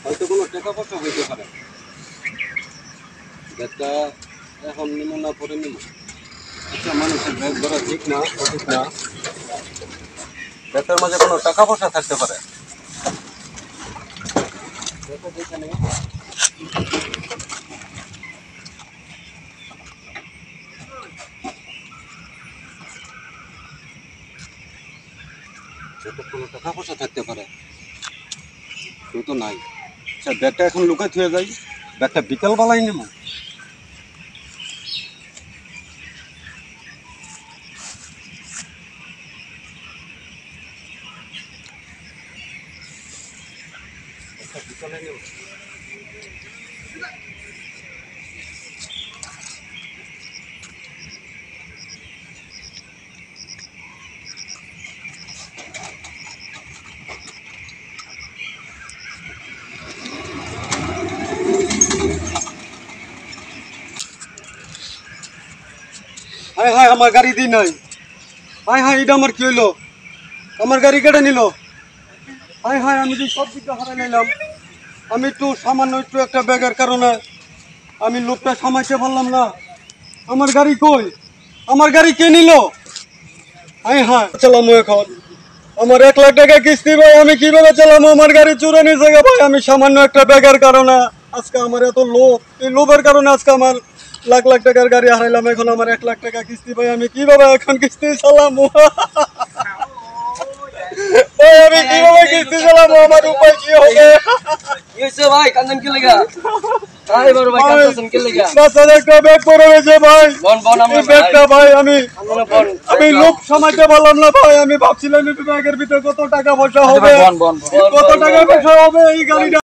হয়তো কোনো টাকা পয়সা হইতে পারে, ব্যাগটা এখন নিব না পরে নিব। আচ্ছা, মানুষের ব্যাগ ধরা ঠিক না, সঠিক না। ব্যাগটার মাঝে কোনো টাকা পয়সা থাকতে পারে। কোনো টাকা পয়সা থাকতে পারে, কেউ তো নাই। আচ্ছা, ব্যাগটা এখন লুকাই থুয়ে যাই, ব্যাগটা বিকালবেলায় নেব। বিকালে নেব। হায় হায়, আমার গাড়ি দিই নাই। হায় হায়, এটা আমার কি হইলো? আমার গাড়ি কেটে নিল। হায় হায়, আমি যে সব দিকটা হারাই নিলাম। আমি একটু সামান্য একটা ব্যাগের কারণে আমি লোকটা সামাইতে পারলাম না। আমার গাড়ি কই? আমার গাড়ি কে নিল? হায় হায়, চালামো এখন। আমার 1 লাখ টাকা কিস্তি ভাই, আমি কিভাবে চালামো? আমার গাড়ি চুরে নিয়ে যাবে ভাই। আমি সামান্য একটা ব্যাগের কারণে আজকে আমার এত লোভ, এই লোভের কারণে আজকে আমার লাখ লাখ টাকার গাড়ি হারাইলাম। এখন আমার 1 লাখ টাকা কিস্তি ভাই, আমি কিভাবে এখন কিস্তি চালামো? আমি কিভাবে কিস্তি চালাবো? আমার উপায় কি হবে? ভাই কান্দন কি লাগা? ভাই বড় ভাই কান্দন কি লাগা? রাস্তায় একটা ব্যাগ পড়ে রয়েছে ভাই। এই ব্যাগটা ভাই আমি লোক সামাইতে পারলাম না ভাই। আমি ভাবছিলাম এই ব্যাগের ভিতরে কত টাকা পয়সা হবে, কত টাকা পয়সা হবে এই গাড়িটা।